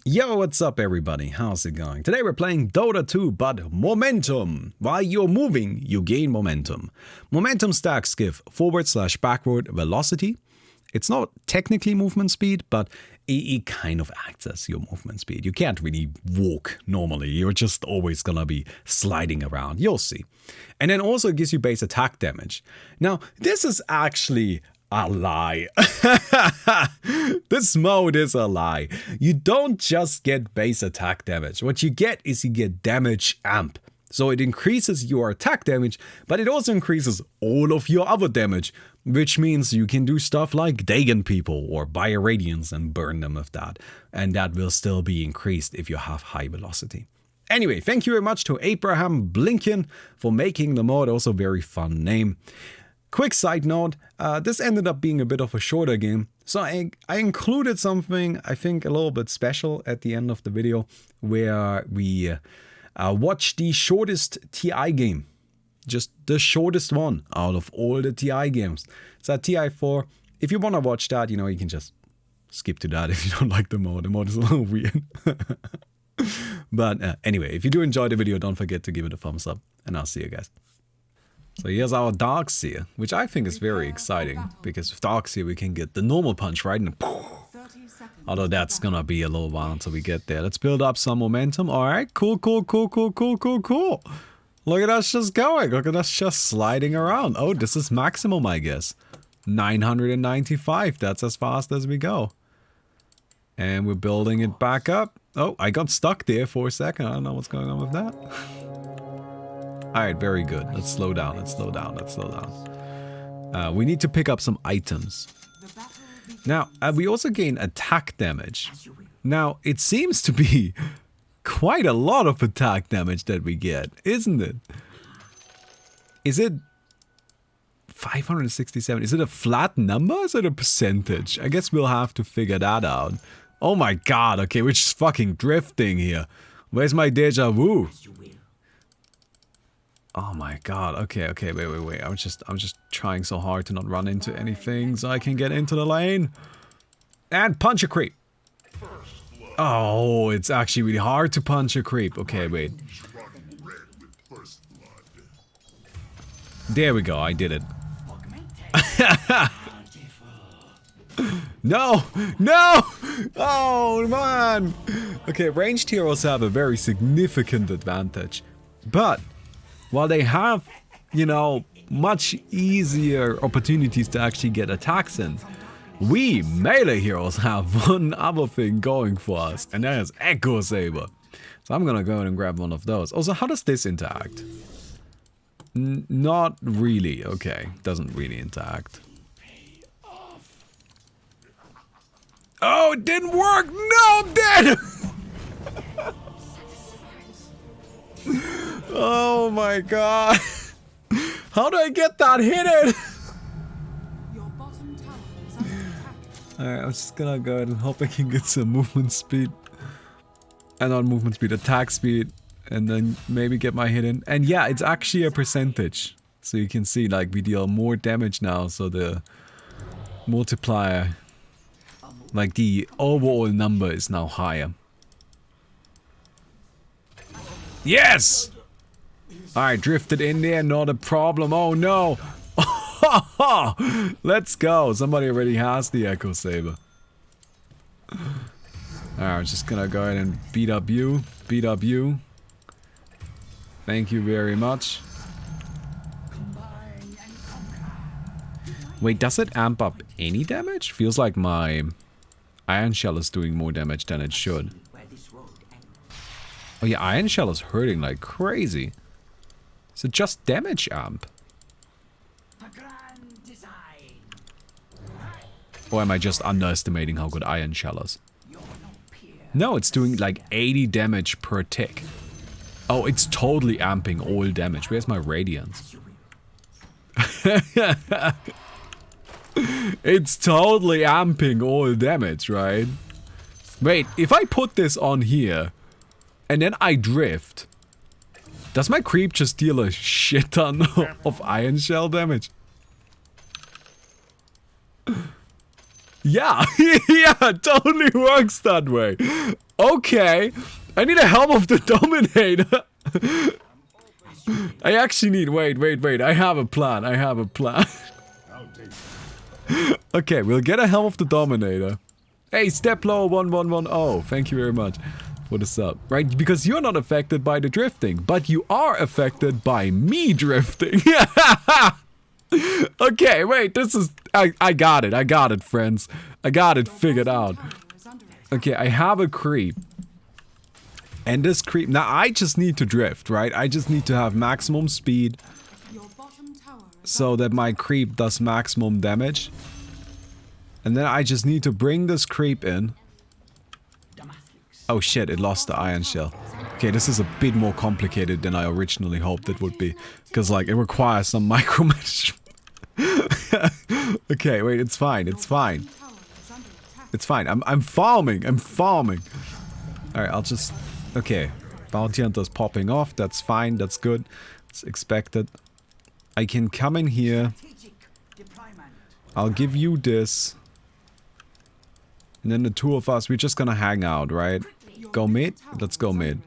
Yo, what's up everybody? How's it going? Today we're playing Dota 2, but momentum. While you're moving, you gain momentum. Momentum stacks give forward/backward velocity. It's not technically movement speed, but it kind of acts as your movement speed. You can't really walk normally. You're just always gonna be sliding around. You'll see. And then also it gives you base attack damage. Now, this is actually a lie. This mode is a lie. You don't just get base attack damage. What you get is you get damage amp. So it increases your attack damage, but it also increases all of your other damage, which means you can do stuff like Dagon people or buy Radiance and burn them with that. And that will still be increased if you have high velocity. Anyway, thank you very much to Abraham Blinken for making the mod. Also very fun name. Quick side note, this ended up being a bit of a shorter game, so I included something I think a little bit special at the end of the video, where we watch the shortest TI game, just the shortest one out of all the TI games. It's at TI4. If you want to watch that, you know, you can just skip to that if you don't like the mod. The mod is a little weird. But anyway, if you do enjoy the video, don't forget to give it a thumbs up, and I'll see you guys. So here's our Darkseer, which I think is very exciting, because with Darkseer we can get the normal punch, right? And although that's gonna be a little while until we get there. Let's build up some momentum. Alright, cool. Look at us just going. Look at us just sliding around. Oh, this is maximum, I guess. 995, that's as fast as we go. And we're building it back up. Oh, I got stuck there for a second. I don't know what's going on with that. Alright, very good. Let's slow down. We need to pick up some items. Now, we also gain attack damage. Now, it seems to be quite a lot of attack damage that we get, isn't it? Is it 567? Is it a flat number or is it a percentage? I guess we'll have to figure that out. Oh my god, okay, we're just fucking drifting here. Where's my deja vu? Oh my god, okay, wait. I'm just trying so hard to not run into anything so I can get into the lane. And punch a creep. Oh, it's actually really hard to punch a creep. Okay, wait. There we go, I did it. No! Oh, man! Okay, ranged heroes have a very significant advantage. But while they have, you know, much easier opportunities to actually get attacks in, we melee heroes have one other thing going for us, and that is Echo Saber. So I'm gonna go ahead and grab one of those. Also, how does this interact? Not really. Okay, doesn't really interact. Oh, it didn't work! No, I'm dead! Oh my god. How do I get that hidden? Alright, I'm just gonna go ahead and hope I can get some movement speed. And not movement speed, attack speed. And then maybe get my hidden. And yeah, it's actually a percentage. So you can see, like, we deal more damage now, so the multiplier, like the overall number is now higher. Yes! Alright, drifted in there, not a problem. Oh no! Let's go! Somebody already has the Echo Saber. Alright, I'm just gonna go ahead and beat up you. Thank you very much. Wait, does it amp up any damage? Feels like my Iron Shell is doing more damage than it should. Oh yeah, Iron Shell is hurting like crazy. Is it just damage amp? Or am I just underestimating how good Iron Shell is? No, it's doing like 80 damage per tick. Oh, it's totally amping all damage. Where's my Radiance? It's totally amping all damage, right? Wait, if I put this on here and then I drift, does my creep just deal a shit ton of Iron Shell damage? Yeah, yeah, it totally works that way. Okay. I need a help of the Dominator. I actually need... Wait. I have a plan. Okay, we'll get a help of the Dominator. Hey, step low 1110. Thank you very much for the sub. Right? Because you're not affected by the drifting. But you are affected by me drifting. Okay, wait. This is... I got it, friends. I got it figured out. Okay, I have a creep. And this creep... Now, I just need to drift, right? I just need to have maximum speed. So that my creep does maximum damage. And then I just need to bring this creep in. Oh shit, it lost the iron shell. Okay, this is a bit more complicated than I originally hoped it would be. Because, like, it requires some micromanagement. Okay, wait, it's fine. It's fine. I'm farming. Alright, I'll just... Okay, bounty hunter's popping off. That's fine. That's good. It's expected. I can come in here. I'll give you this. And then the two of us, we're just gonna hang out, right? Go mid? Let's go mid.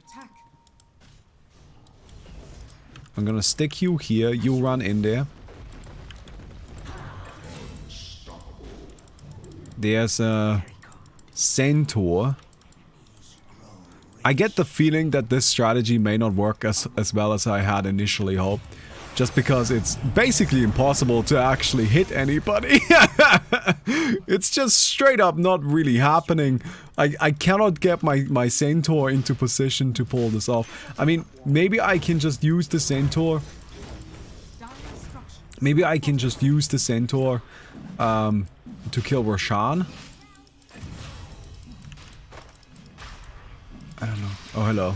I'm gonna stick you here. You run in there. There's a centaur. I get the feeling that this strategy may not work as well as I had initially hoped. Just because it's basically impossible to actually hit anybody. It's just straight up not really happening. I cannot get my centaur into position to pull this off. I mean, maybe I can just use the centaur. Maybe I can just use the centaur to kill Roshan. I don't know. Oh, hello.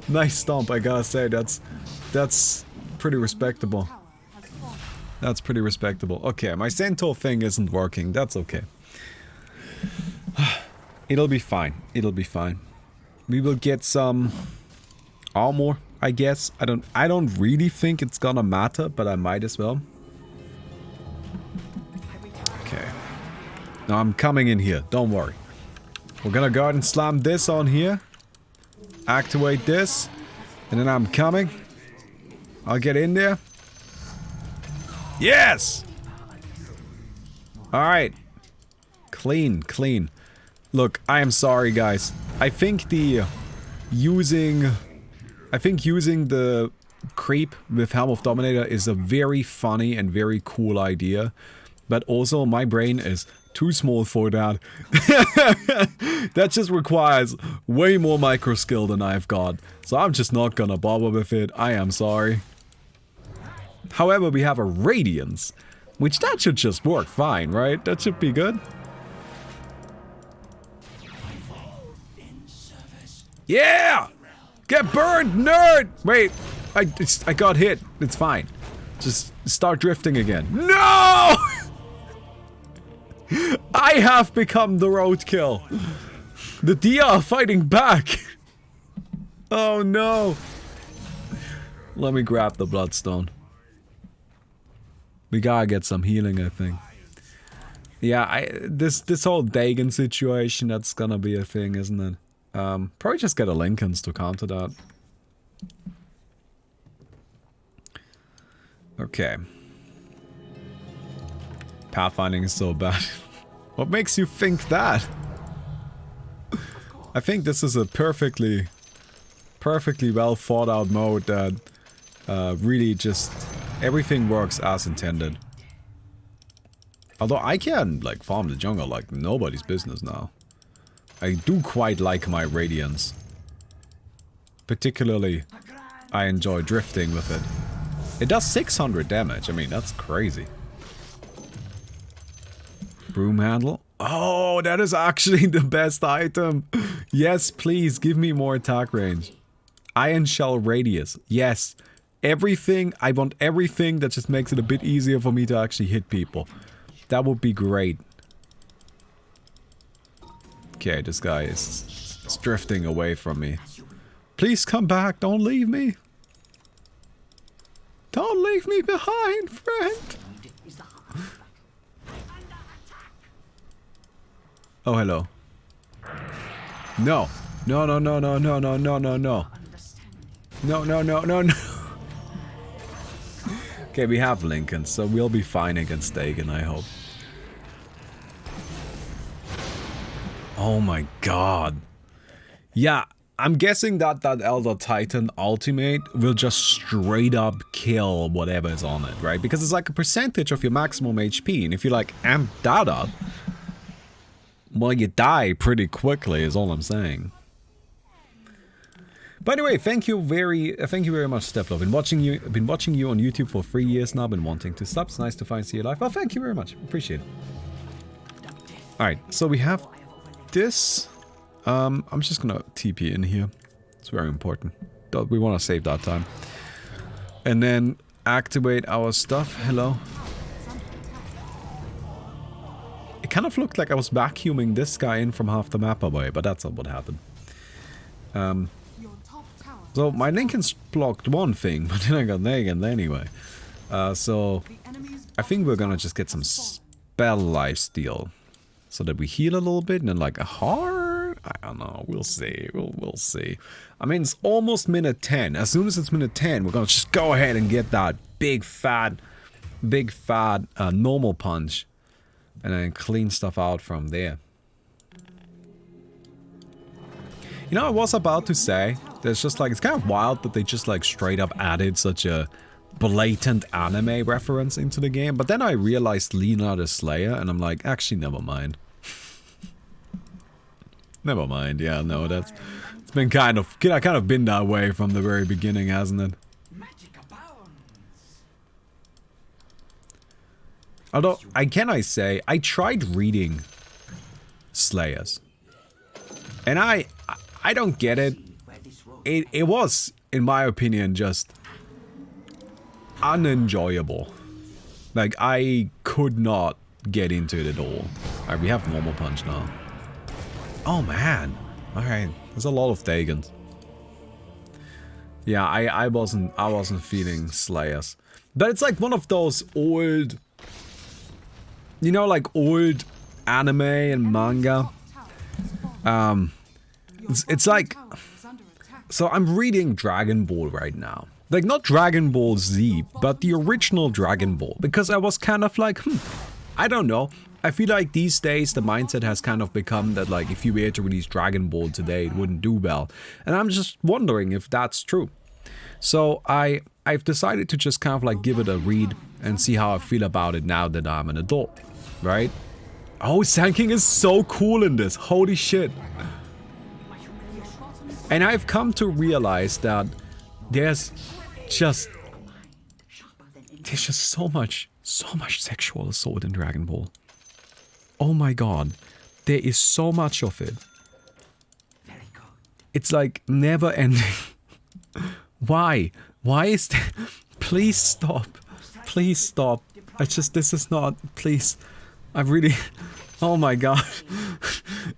Nice stomp, I gotta say. That's pretty respectable. That's pretty respectable. Okay, my centaur thing isn't working. That's okay. It'll be fine. It'll be fine. We will get some armor, I guess. I don't really think it's gonna matter, but I might as well. Okay. Now I'm coming in here. Don't worry. We're gonna go ahead and slam this on here. Activate this. And then I'm coming. I'll get in there. Yes! Alright. Clean. Look, I am sorry, guys. I think using the creep with Helm of Dominator is a very funny and very cool idea. But also, my brain is too small for that. That just requires way more micro skill than I've got. So I'm just not gonna bother with it. I am sorry. However, we have a Radiance. Which that should just work fine, right? That should be good. Yeah! Get burned, nerd! Wait, I got hit. It's fine. Just start drifting again. No! I have become the roadkill. The Dia are fighting back. Oh no. Let me grab the bloodstone. We gotta get some healing, I think. Yeah, this whole Dagon situation, that's gonna be a thing, isn't it? Probably just get a Lycans to counter that. Okay. Pathfinding is so bad. What makes you think that? I think this is a perfectly well thought out mode that really just everything works as intended. Although I can like farm the jungle like nobody's business now. I do quite like my Radiance. Particularly, I enjoy drifting with it. It does 600 damage, I mean that's crazy. Broom handle. Oh, that is actually the best item. Yes, please, give me more attack range. Iron Shell Radius. Yes. Everything. I want everything that just makes it a bit easier for me to actually hit people. That would be great. Okay, this guy is drifting away from me. Please come back. Don't leave me. Don't leave me behind, friend. Oh, hello. No. No, no, no, no, no, no, no, no, no. No, no, no, no, no. Okay, we have Lycan, so we'll be fine against Dagon, I hope. Oh my god. Yeah, I'm guessing that that Elder Titan ultimate will just straight up kill whatever is on it, right? Because it's like a percentage of your maximum HP, and if you like amp that up, well, you die pretty quickly is all I'm saying. By the way, thank you very much, Steflo. I've been watching you on YouTube for 3 years now. Been wanting to sub. It's nice to finally see you live. Well, thank you very much. Appreciate it. All right, so we have this. I'm just gonna TP in here. It's very important. We want to save that time. And then activate our stuff. Hello. It kind of looked like I was vacuuming this guy in from half the map away, but that's not what happened. So my Lycan's blocked one thing, but then I got Dagon anyway. So I think we're gonna just get some spell lifesteal, so that we heal a little bit and then like a heart. I don't know. We'll see. We'll see. I mean, it's almost minute 10. As soon as it's minute 10, we're gonna just go ahead and get that big fat normal punch, and then clean stuff out from there. You know, I was about to say, there's just like, it's kind of wild that they just like straight up added such a blatant anime reference into the game, but then I realized Lina the Slayer, and I'm like, actually, never mind. Never mind, yeah, no, it's been kind of been that way from the very beginning, hasn't it? Although, I say, I tried reading Slayers, and I don't get it. It was, in my opinion, just unenjoyable. Like, I could not get into it at all. Alright, we have normal punch now. Oh man. Alright, there's a lot of Dagons. Yeah, I wasn't feeling Slayers. But it's like one of those old, you know, like old anime and manga. It's like, so I'm reading Dragon Ball right now. Like, not Dragon Ball Z, but the original Dragon Ball. Because I was kind of like, I don't know. I feel like these days the mindset has kind of become that, like, if you were to release Dragon Ball today, it wouldn't do well. And I'm just wondering if that's true. So I've decided to just kind of like give it a read and see how I feel about it now that I'm an adult, right? Oh, Sand King is so cool in this. Holy shit. And I've come to realize that there's just so much sexual assault in Dragon Ball. Oh my god. There is so much of it. It's like never ending. Why? Why is that? Please stop. Please stop. This is not, please. I really, oh my god.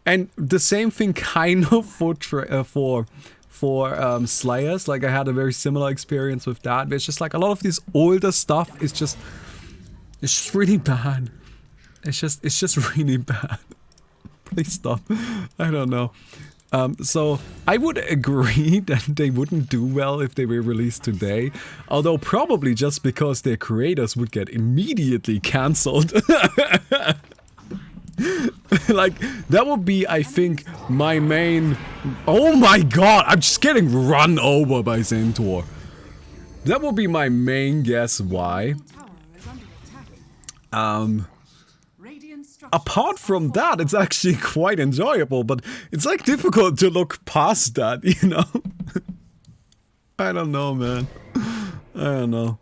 And the same thing kind of for Slayers. Like, I had a very similar experience with that. It's just like a lot of this older stuff is just, it's just really bad. It's just really bad. Please stop. I don't know. So I would agree that they wouldn't do well if they were released today, although probably just because their creators would get immediately cancelled. Like, that would be, I think, my main... Oh my god, I'm just getting run over by Centaur. That would be my main guess why. Apart from that, it's actually quite enjoyable, but it's like difficult to look past that, you know? I don't know, man. I don't know.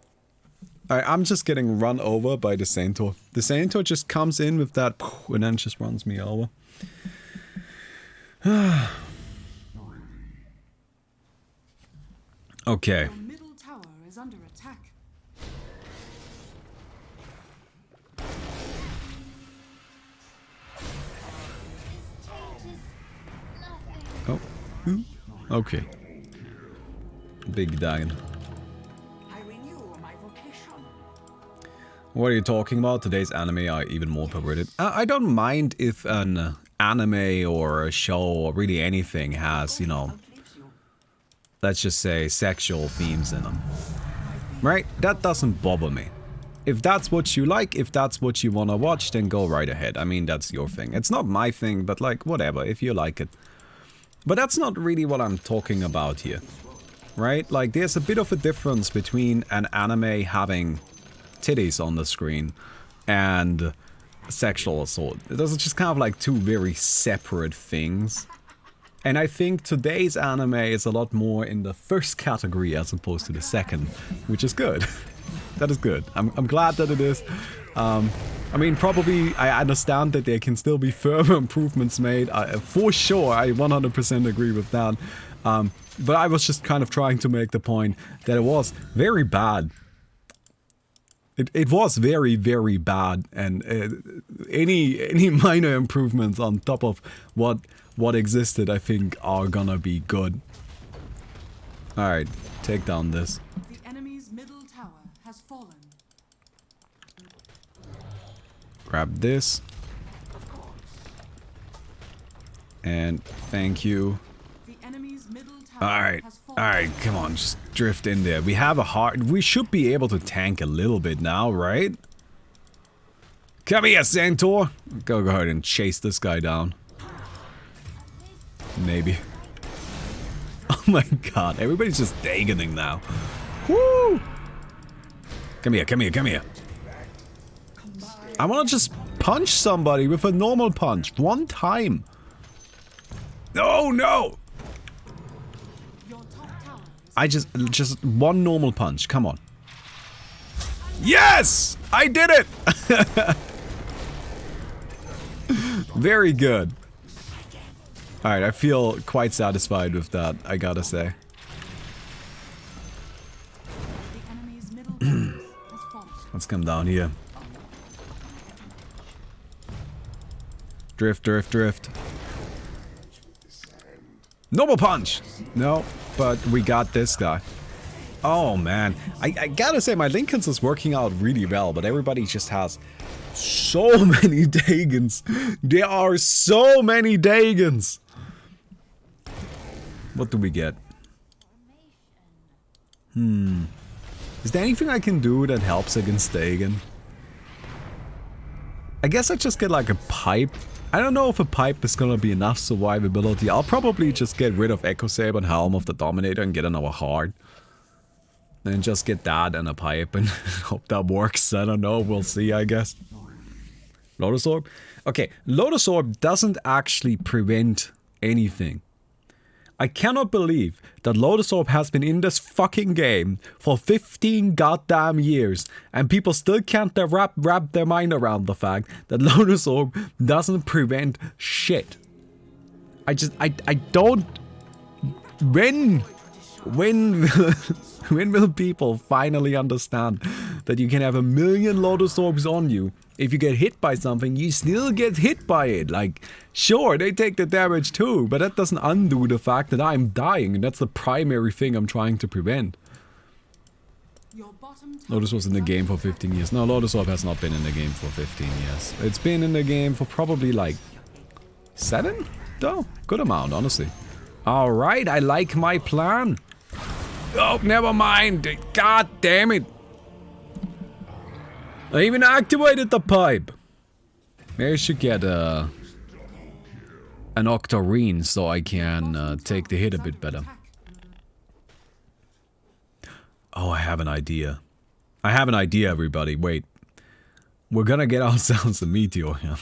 I'm just getting run over by the Centaur. The Centaur just comes in with that and then just runs me over. Okay. Oh. Okay. Big Dagon. What are you talking about? Today's anime are even more perverted. I don't mind if an anime or a show or really anything has, you know, let's just say sexual themes in them. Right? That doesn't bother me. If that's what you like, if that's what you want to watch, then go right ahead. I mean, that's your thing. It's not my thing, but like, whatever, if you like it. But that's not really what I'm talking about here. Right? Like, there's a bit of a difference between an anime having titties on the screen and sexual assault. Those are just kind of like two very separate things. And I think today's anime is a lot more in the first category as opposed to the second, which is good. That is good. I'm glad that it is. I mean, probably I understand that there can still be further improvements made. For sure, I 100% agree with that. But I was just kind of trying to make the point that it was very bad. It was very, very bad, and any minor improvements on top of what existed, I think, are gonna be good. All right, take down this. The enemy's middle tower has fallen. Grab this. And thank you. The enemy's middle tower has fallen. Alright, come on, just drift in there. We have a hard... We should be able to tank a little bit now, right? Come here, Centaur! Go ahead and chase this guy down. Maybe. Oh my god, everybody's just dagoning now. Woo! Come here, come here, come here. I wanna just punch somebody with a normal punch. One time. Oh no! I just one normal punch. Come on. Yes! I did it! Very good. Alright, I feel quite satisfied with that, I gotta say. Let's come down here. Drift, drift, drift. Normal punch! No, but we got this guy. Oh man, I gotta say my Lycans is working out really well, but everybody just has so many Dagons. There are so many Dagons. What do we get? Is there anything I can do that helps against Dagon? I guess I just get like a pipe. I don't know if a pipe is gonna be enough survivability. I'll probably just get rid of Echo Saber and Helm of the Dominator and get another heart. Then just get that and a pipe and hope that works. I don't know, we'll see, I guess. Lotus Orb? Okay, Lotus Orb doesn't actually prevent anything. I cannot believe that Lotus Orb has been in this fucking game for 15 goddamn years and people still can't wrap their mind around the fact that Lotus Orb doesn't prevent shit. I don't... When will people finally understand that you can have 1,000,000 Lotus Orbs on you? If you get hit by something, you still get hit by it. Like, sure, they take the damage too, but that doesn't undo the fact that I'm dying, and that's the primary thing I'm trying to prevent. Lotus was in the game for 15 years. No, Lotus Orb has not been in the game for 15 years. It's been in the game for probably like 7? Though, good amount, honestly. Alright, I like my plan. Oh, never mind. God damn it. I even activated the pipe. Maybe I should get an Octarine so I can take the hit a bit better. Oh, I have an idea. I have an idea, everybody. Wait. We're gonna get ourselves a meteor here.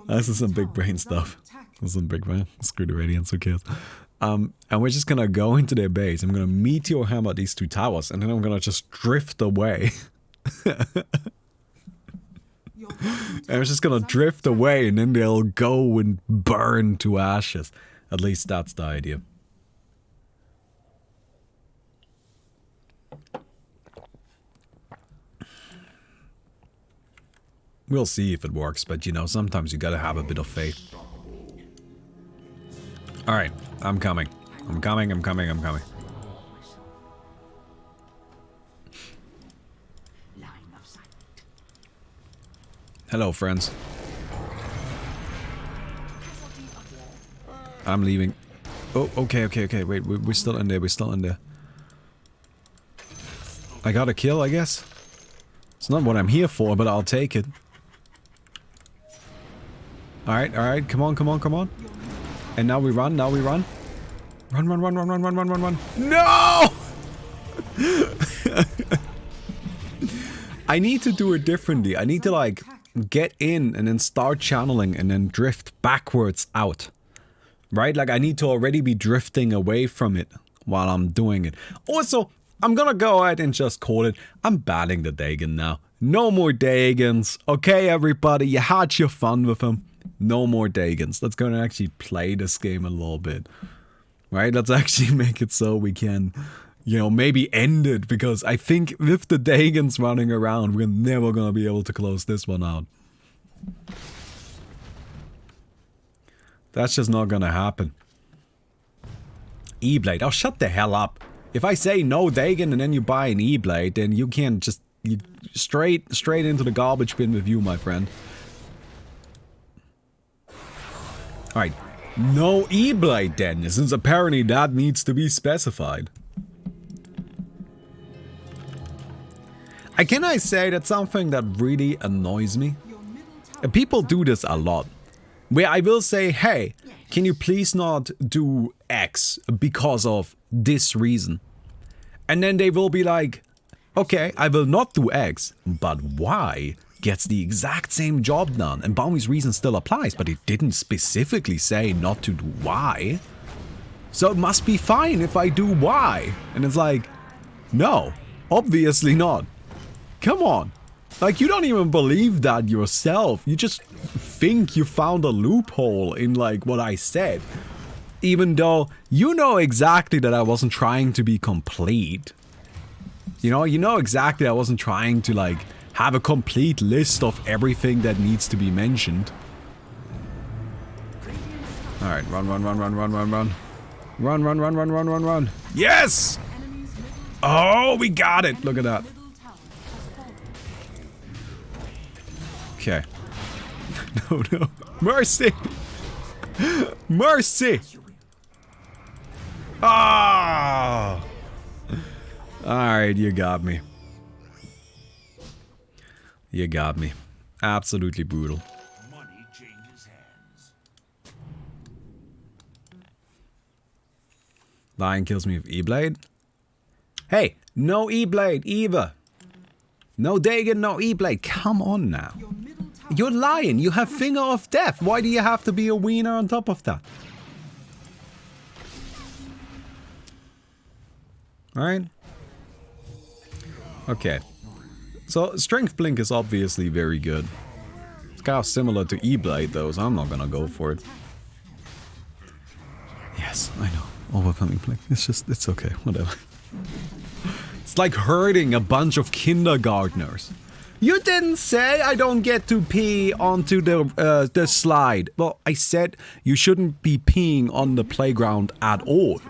This is some big brain stuff. This is some big brain. Screw the Radiance, who cares? And we're just gonna go into their base. I'm gonna meteor hammer these two towers, and then I'm gonna just drift away. And I'm just gonna drift away, and then they'll go and burn to ashes. At least that's the idea. We'll see if it works, but you know, sometimes you gotta have a bit of faith. Alright, I'm coming. I'm coming, I'm coming, I'm coming. Hello, friends. I'm leaving. Oh, okay. Wait, we're still in there. I got a kill, I guess. It's not what I'm here for, but I'll take it. Alright. Come on. And now we run. Run. No! I need to do it differently. I need to, like, get in and then start channeling and then drift backwards out. Right? Like, I need to already be drifting away from it while I'm doing it. Also, I'm gonna go ahead and just call it. I'm banning the Dagon now. No more Dagons. Okay, everybody, you had your fun with him. No more Dagons. Let's go and actually play this game a little bit. Right? Let's actually make it so we can, you know, maybe end it. Because I think with the Dagons running around, we're never gonna be able to close this one out. That's just not gonna happen. E-Blade. Oh, shut the hell up. If I say no Dagon and then you buy an E-Blade, then you can't just... straight into the garbage bin with you, my friend. Alright. No E-Blade then, since apparently that needs to be specified. Can I say that's something that really annoys me? People do this a lot. Where I will say, hey, can you please not do X because of this reason? And then they will be like, okay, I will not do X, but Y gets the exact same job done. And Baumi's reason still applies, but it didn't specifically say not to do Y. So it must be fine if I do Y. And it's like, no, obviously not. Come on. Like, you don't even believe that yourself. You just think you found a loophole in, like, what I said. Even though you know exactly that I wasn't trying to be complete. You know exactly I wasn't trying to, like, have a complete list of everything that needs to be mentioned. Alright, run. Run. Yes! Oh, we got it! Look at that. Okay. No. Mercy! Mercy! Ah! Alright, you got me. You got me. Absolutely brutal. Money changes hands. Lion kills me with E-Blade. Hey, no E-Blade either. No Dagon, no E-Blade. Come on now. You're lying. You have Finger of Death. Why do you have to be a wiener on top of that? Alright. Okay. So, Strength Blink is obviously very good. It's kind of similar to E-Blade though, so I'm not gonna go for it. Yes, I know. Overcoming Blink. It's okay. Whatever. It's like hurting a bunch of kindergartners. You didn't say I don't get to pee onto the slide. Well, I said you shouldn't be peeing on the playground at all.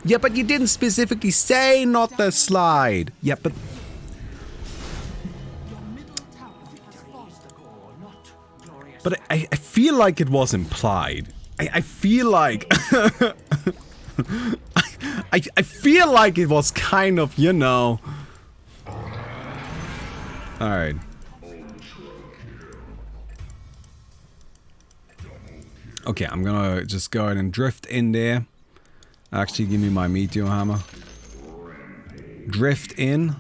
Yeah, but you didn't specifically say not the slide. Yeah, but... But I feel like it was implied. I feel like... I feel like it was kind of, you know... Alright. Okay, I'm gonna just go ahead and drift in there. Actually, give me my meteor hammer. Drift in.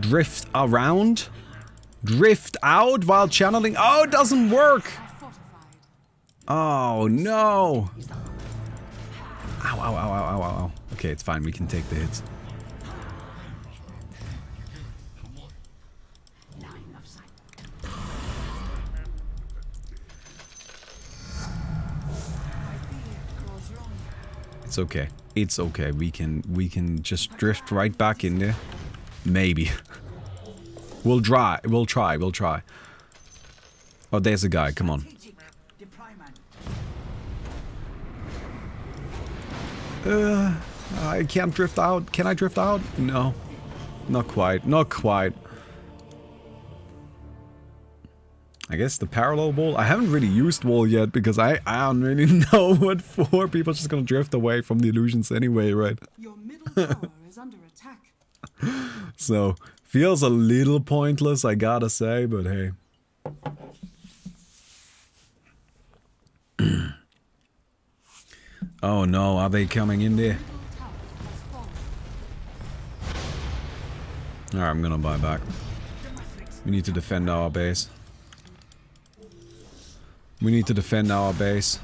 Drift around. Drift out while channeling. Oh, it doesn't work! Oh, no! Ow. Okay, it's fine. We can take the hits. It's okay. It's okay. We can just drift right back in there. Maybe. We'll try. Oh, there's a guy. Come on. I can't drift out. Can I drift out? No. Not quite. guess the parallel wall. I haven't really used wall yet because I don't really know what for. People are just gonna drift away from the illusions anyway, right? Your middle tower is under attack. So, feels a little pointless, I gotta say, but hey. Oh no, are they coming in there? Alright, I'm gonna buy back. We need to defend our base. We need to defend our base.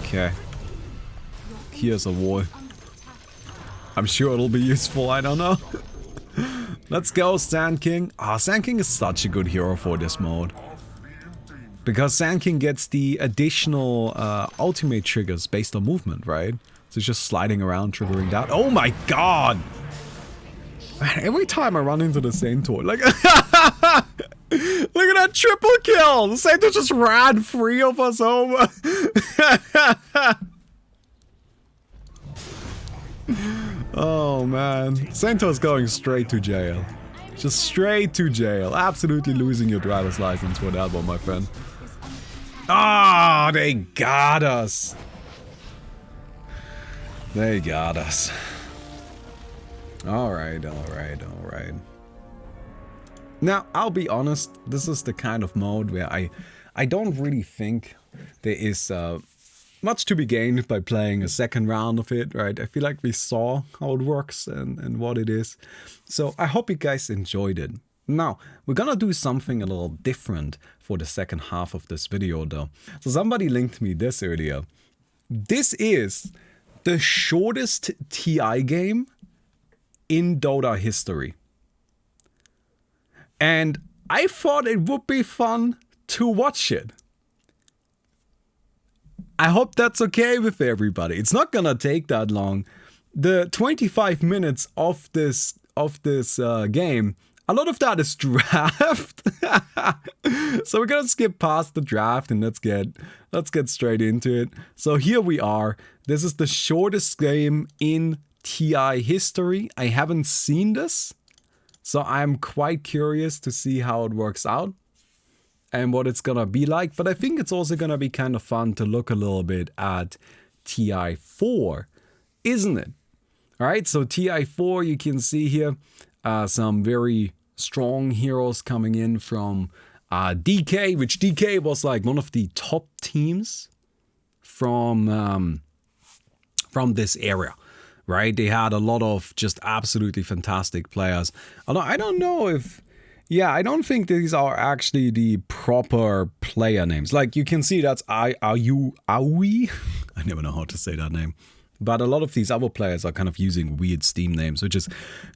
Okay. Here's a wall. I'm sure it'll be useful, I don't know. Let's go, Sand King. Ah, Sand King is such a good hero for this mode. Because Sand King gets the additional ultimate triggers based on movement, right? So it's just sliding around, triggering that. Oh my god! Man, every time I run into the Centaur, like... Look at that triple kill! The Centaur just ran free of us over. Oh man. Centaur's going straight to jail. Just straight to jail. Absolutely losing your driver's license for that one, my friend. Ah, they got us. They got us. Alright, alright, alright. Now, I'll be honest, this is the kind of mode where I don't really think there is much to be gained by playing a second round of it, right? I feel like we saw how it works and what it is. So I hope you guys enjoyed it. Now, we're gonna do something a little different for the second half of this video though. So somebody linked me this earlier. This is the shortest TI game in Dota history. And I thought it would be fun to watch it. I hope that's okay with everybody. It's not gonna take that long. The 25 minutes of this game, a lot of that is draft. So we're gonna skip past the draft and let's get straight into it. So here we are. This is the shortest game in TI history. I haven't seen this, so I'm quite curious to see how it works out and what it's gonna be like. But I think it's also gonna be kind of fun to look a little bit at TI4, isn't it? All right, so TI4, you can see here some very strong heroes coming in from DK, which DK was like one of the top teams from this area, right? They had a lot of just absolutely fantastic players. Although I don't know if, yeah, I don't think these are actually the proper player names. Like you can see that's Aui. I never know how to say that name. But a lot of these other players are kind of using weird Steam names, which is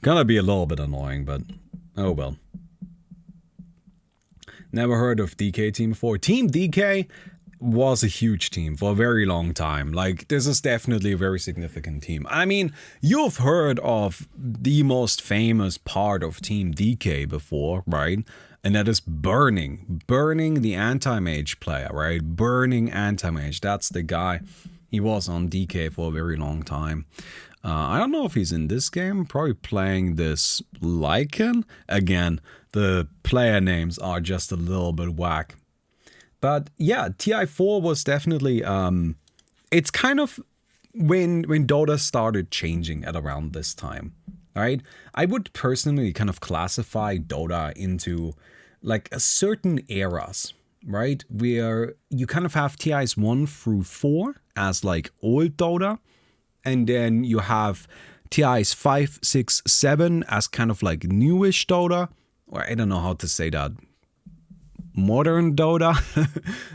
gonna be a little bit annoying, but oh well. Never heard of DK team before. Team DK was a huge team for a very long time. Like, this is definitely a very significant team. I mean, you've heard of the most famous part of Team DK before, right? And that is Burning. Burning, the anti-mage player, right? Burning anti-mage. That's the guy. He was on DK for a very long time. I don't know if he's in this game. Probably playing this Lycan. Again, the player names are just a little bit whack. But yeah, TI4 was definitely, it's kind of when Dota started changing at around this time, right? I would personally kind of classify Dota into like a certain eras, right? Where you kind of have TIs 1 through 4 as like old Dota. And then you have TIs 5, 6, 7 as kind of like newish Dota. Or I don't know how to say that. Modern Dota.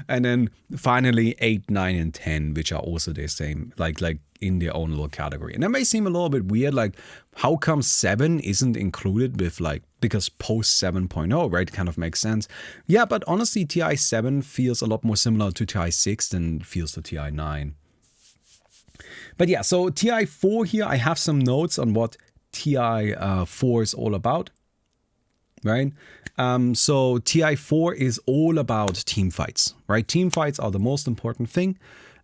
And then finally 8, 9, and 10, which are also the same, like in their own little category. And that may seem a little bit weird, like how come 7 isn't included with like, because post 7.0, right? Kind of makes sense. Yeah, but honestly, TI 7 feels a lot more similar to TI 6 than feels to TI 9. But yeah, so TI 4 here, I have some notes on what TI 4 is all about. Right? So TI 4 is all about team fights, right? Team fights are the most important thing.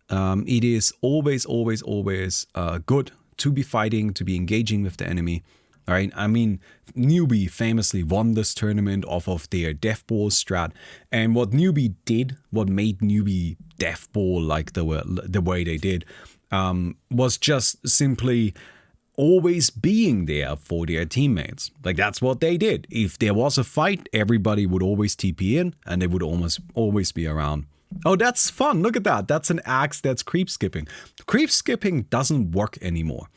It is always good to be fighting, to be engaging with the enemy. right? I mean, Newbie famously won this tournament off of their Death Ball strat. And what Newbie did, what made Newbie Death Ball like the way they did, was just simply always being there for their teammates. Like, that's what they did. If there was a fight, everybody would always TP in and they would almost always be around. Oh, that's fun. Look at that. That's an axe that's creep skipping. Creep skipping doesn't work anymore.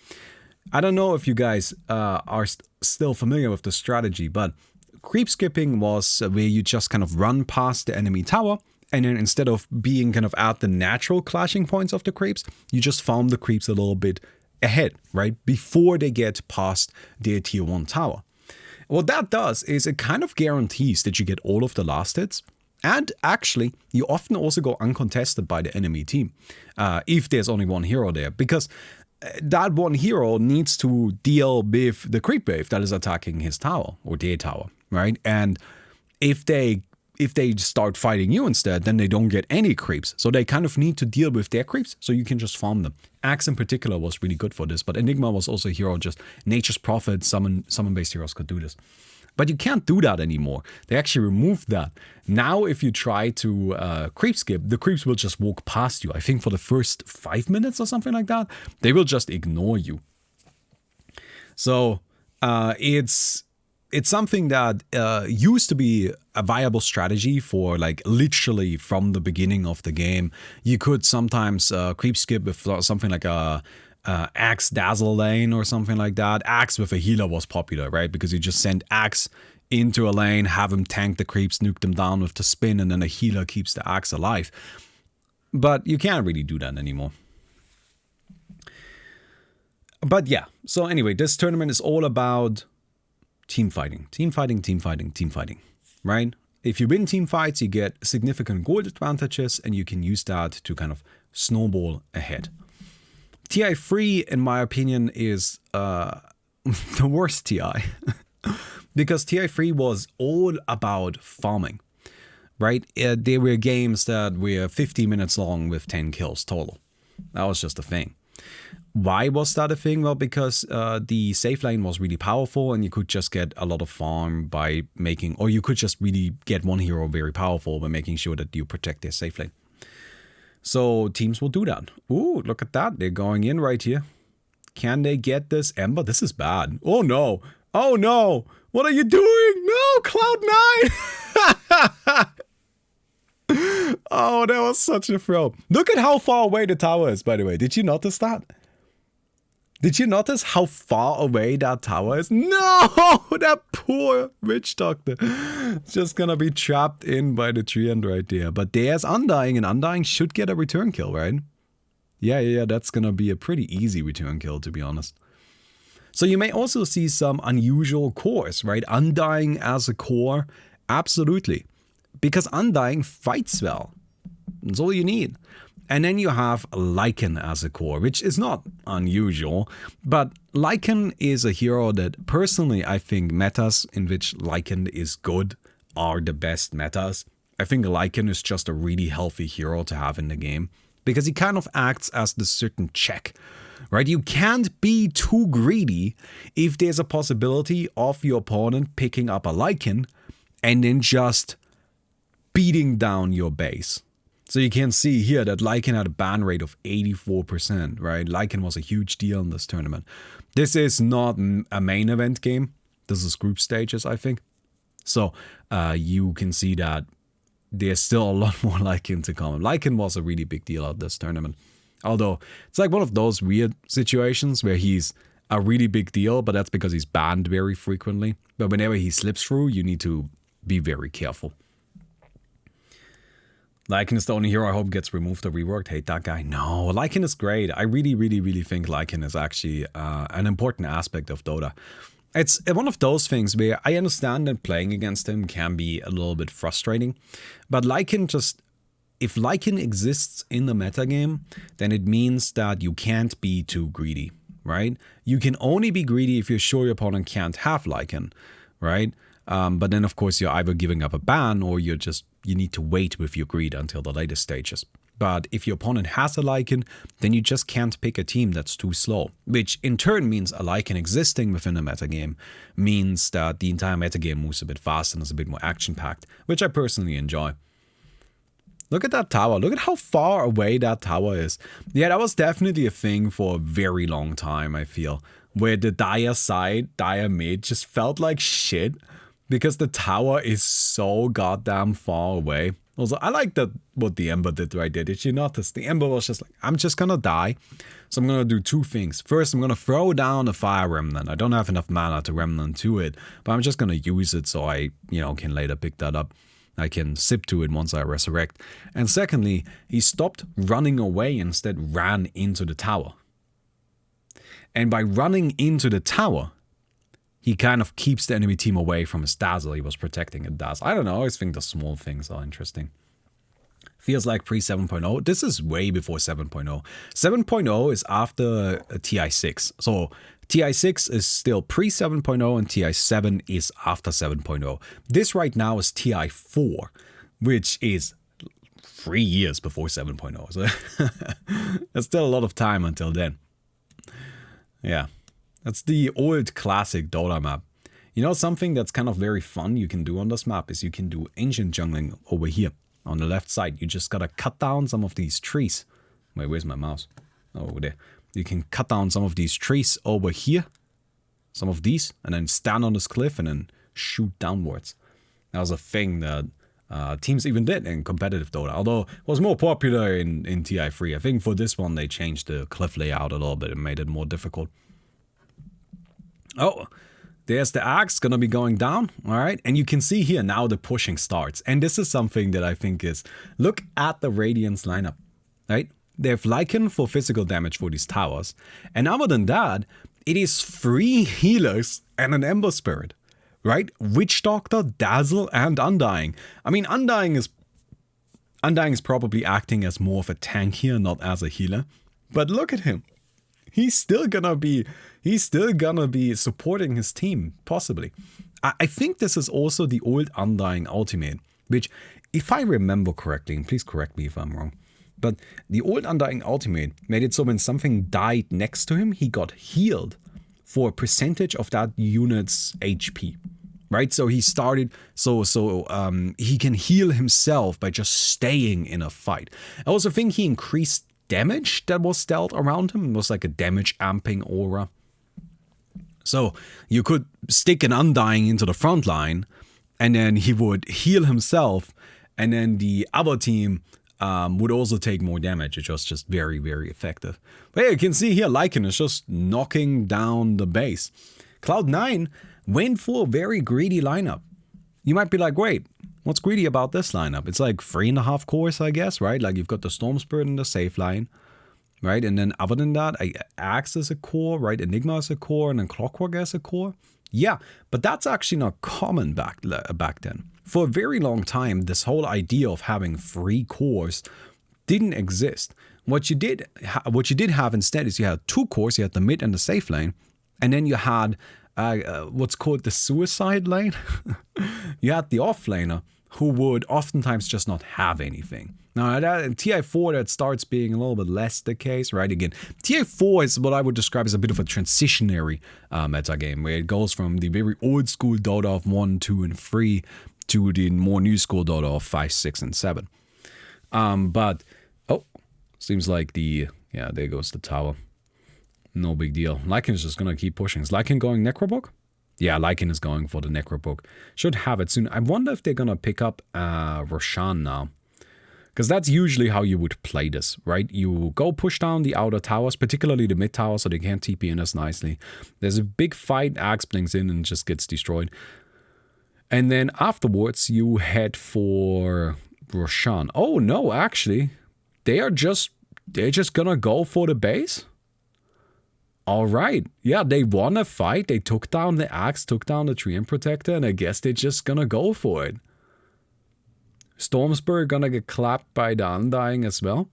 I don't know if you guys are still familiar with the strategy, but creep skipping was where you just kind of run past the enemy tower, and then instead of being kind of at the natural clashing points of the creeps, you just farm the creeps a little bit ahead, right? Before they get past their tier 1 tower. What that does is it kind of guarantees that you get all of the last hits. And actually, you often also go uncontested by the enemy team if there's only one hero there. Because that one hero needs to deal with the creep wave that is attacking his tower or their tower, right? And if they start fighting you instead, then they don't get any creeps. So they kind of need to deal with their creeps, so you can just farm them. Axe in particular was really good for this, but Enigma was also a hero, just Nature's Prophet, summon-based heroes could do this. But you can't do that anymore. They actually removed that. Now if you try to creep skip, the creeps will just walk past you. I think for the first 5 minutes or something like that, they will just ignore you. So it's something that used to be a viable strategy for like literally from the beginning of the game. You could sometimes creep skip with something like a Axe Dazzle lane or something like that. Axe with a healer was popular, right? Because you just send Axe into a lane, have him tank the creeps, nuke them down with the spin, and then a healer keeps the Axe alive. But you can't really do that anymore. But yeah, so anyway, this tournament is all about team fighting, right? If you win team fights, you get significant gold advantages, and you can use that to kind of snowball ahead. TI3, in my opinion, is the worst TI. Because TI3 was all about farming, right? There were games that were 50 minutes long with 10 kills total. That was just a thing. Why was that a thing? Well, because the safe lane was really powerful, and you could just get a lot of farm by making, or you could just really get one hero very powerful by making sure that you protect their safe lane. So teams will do that. Ooh, look at that. They're going in right here. Can they get this Ember? This is bad. Oh no. Oh no. What are you doing? No, Cloud9. Oh, that was such a throw. Look at how far away the tower is, by the way. Did you notice that? Did you notice how far away that tower is? No, that poor witch doctor. Just gonna be trapped in by the tree end right there. But there's Undying, and Undying should get a return kill, right? Yeah, that's gonna be a pretty easy return kill, to be honest. So you may also see some unusual cores, right? Undying as a core, absolutely. Because Undying fights well. That's all you need. And then you have Lycan as a core, which is not unusual, but Lycan is a hero that personally I think metas in which Lycan is good are the best metas. I think Lycan is just a really healthy hero to have in the game because he kind of acts as the certain check, right? You can't be too greedy if there's a possibility of your opponent picking up a Lycan and then just beating down your base. So you can see here that Lycan had a ban rate of 84%, right? Lycan was a huge deal in this tournament. This is not a main event game. This is group stages, I think. So you can see that there's still a lot more Lycan to come. Lycan was a really big deal at this tournament. Although it's like one of those weird situations where he's a really big deal, but that's because he's banned very frequently. But whenever he slips through, you need to be very careful. Lycan is the only hero I hope gets removed or reworked. Hate that guy. No, Lycan is great. I really think Lycan is actually an important aspect of Dota. It's one of those things where I understand that playing against him can be a little bit frustrating. But Lycan just... If Lycan exists in the metagame, then it means that you can't be too greedy, right? You can only be greedy if you're sure your opponent can't have Lycan, right? But then, of course, you're either giving up a ban or you need to wait with your greed until the later stages. But if your opponent has a Lycan, then you just can't pick a team that's too slow. Which in turn means a Lycan existing within the metagame means that the entire metagame moves a bit faster and is a bit more action-packed, which I personally enjoy. Look at that tower. Look at how far away that tower is. Yeah, that was definitely a thing for a very long time, I feel. Where the Dire side, Dire mid, just felt like shit. Because the tower is so goddamn far away. Also, I like that what the Ember did right there. Did you notice? The Ember was just like, I'm just gonna die. So I'm gonna do two things. First, I'm gonna throw down a Fire Remnant. I don't have enough mana to Remnant to it. But I'm just gonna use it so I, can later pick that up. I can sip to it once I resurrect. And secondly, he stopped running away, instead ran into the tower. And by running into the tower, he kind of keeps the enemy team away from his Dazzle. He was protecting a Dazzle. I don't know, I always think the small things are interesting. Feels like pre 7.0. This is way before 7.0. 7.0 is after TI6. So TI6 is still pre 7.0 and TI7 is after 7.0. This right now is TI4, which is 3 years before 7.0. So there's still a lot of time until then. Yeah. That's the old classic Dota map. You know, something that's kind of very fun you can do on this map is you can do ancient jungling over here on the left side. You just gotta cut down some of these trees. Wait, where's my mouse? Oh, over there. You can cut down some of these trees over here. Some of these. And then stand on this cliff and then shoot downwards. That was a thing that teams even did in competitive Dota. Although it was more popular in TI3. I think for this one they changed the cliff layout a little bit and made it more difficult. Oh, there's the axe gonna be going down, all right? And you can see here now the pushing starts. And this is something that I think is, look at the Radiance lineup, right? They have Lycan for physical damage for these towers. And other than that, it is 3 healers and an Ember Spirit, right? Witch Doctor, Dazzle, and Undying. I mean, Undying is probably acting as more of a tank here, not as a healer. But look at him. He's still gonna be supporting his team, possibly. I think this is also the old Undying ultimate, which, if I remember correctly, and please correct me if I'm wrong, but the old Undying ultimate made it so when something died next to him, he got healed for a percentage of that unit's HP. Right? So he started, he can heal himself by just staying in a fight. I also think he increased damage that was dealt around him. It was like a damage amping aura. So you could stick an Undying into the front line, and then he would heal himself, and then the other team would also take more damage. It was just very, very effective. But yeah, you can see here Lycan is just knocking down the base. Cloud9 went for a very greedy lineup. You might be like, wait, what's greedy about this lineup? It's like 3.5 cores, I guess, right? Like you've got the Storm Spirit and the safe line, right? And then other than that, Axe is a core, right? Enigma is a core, and then Clockwork is a core. Yeah, but that's actually not common back then. For a very long time, this whole idea of having 3 cores didn't exist. What you did have instead is you had 2 cores. You had the mid and the safe lane, and then you had what's called the suicide lane. You had the offlaner who would oftentimes just not have anything. Now, in TI4, that starts being a little bit less the case, right? Again, TI4 is what I would describe as a bit of a transitionary metagame, where it goes from the very old school Dota of 1, 2, and 3 to the more new school Dota of 5, 6, and 7. But, seems like there goes the tower. No big deal. Lycan is just going to keep pushing. Is Lycan going Necrobook? Yeah, Lycan is going for the Necrobook. Should have it soon. I wonder if they're going to pick up Roshan now. Because that's usually how you would play this, right? You go push down the outer towers, particularly the mid tower, so they can't TP in as nicely. There's a big fight, Axe blinks in and just gets destroyed. And then afterwards, you head for Roshan. Oh, no, actually. They're just gonna go for the base? Alright, yeah, they won a fight, they took down the Axe, took down the Treant Protector, and I guess they're just gonna go for it. Stormspur gonna get clapped by the Undying as well.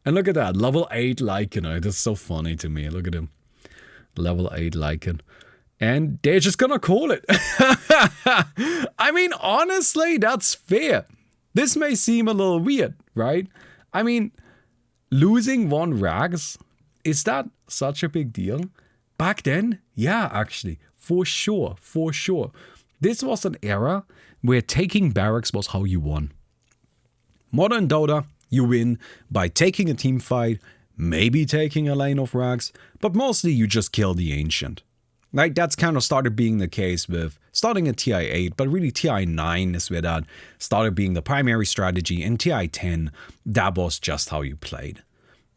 And look at that, level 8 Lycan, that's so funny to me, look at him. Level 8 Lycan. And they're just gonna call it. I mean, honestly, that's fair. This may seem a little weird, right? I mean, losing 1 rags, is that such a big deal? Back then, yeah, actually, for sure. This was an era where taking barracks was how you won. Modern Dota, you win by taking a team fight, maybe taking a lane of rags, but mostly you just kill the ancient. Like, that's kind of started being the case with starting at TI 8, but really TI 9 is where that started being the primary strategy. In TI 10, that was just how you played.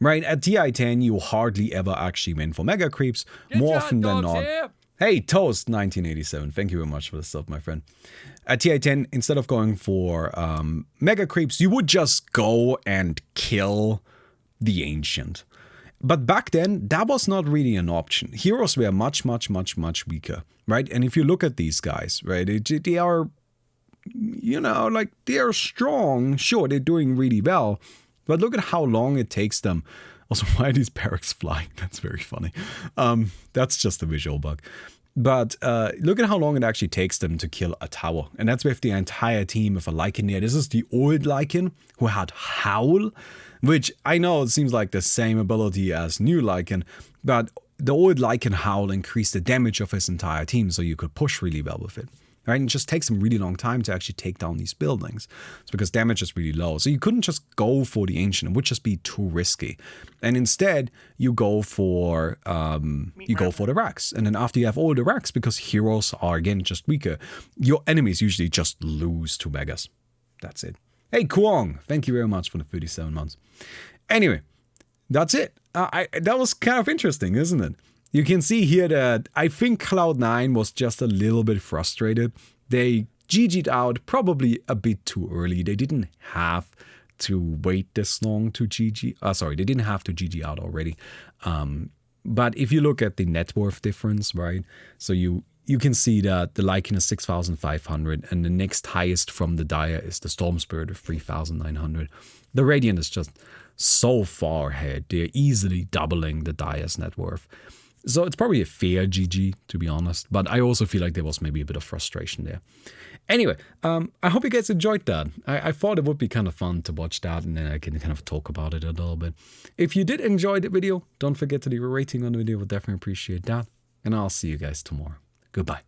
Right, at TI 10, you hardly ever actually went for mega creeps, more often than not. Hey, Toast 1987, thank you very much for the sub, my friend. At TI 10, instead of going for mega creeps, you would just go and kill the ancient. But back then, that was not really an option. Heroes were much weaker, right? And if you look at these guys, right, they are, you know, like, they are strong. Sure, they're doing really well. But look at how long it takes them. Also, why are these barracks flying? That's very funny. That's just a visual bug. But look at how long it actually takes them to kill a tower. And that's with the entire team of a Lycan there. This is the old Lycan who had Howl, which I know it seems like the same ability as new Lycan, but the old Lycan Howl increased the damage of his entire team, so you could push really well with it. Right? And it just takes them really long time to actually take down these buildings. It's because damage is really low. So you couldn't just go for the ancient. It would just be too risky. And instead, you go for the racks. And then after you have all the racks, because heroes are again just weaker, your enemies usually just lose to megas. That's it. Hey, Kuong, thank you very much for the 37 months. Anyway, that's it. That was kind of interesting, isn't it? You can see here that I think Cloud9 was just a little bit frustrated. They GG'd out probably a bit too early. They didn't have to wait this long to GG. They didn't have to GG out already. But if you look at the net worth difference, right? So you can see that the Lycan is 6,500 and the next highest from the Dire is the Storm Spirit of 3,900. The Radiant is just so far ahead. They're easily doubling the Dire's net worth. So it's probably a fair GG, to be honest. But I also feel like there was maybe a bit of frustration there. Anyway, I hope you guys enjoyed that. I thought it would be kind of fun to watch that, and then I can kind of talk about it a little bit. If you did enjoy the video, don't forget to leave a rating on the video. We'll definitely appreciate that. And I'll see you guys tomorrow. Goodbye.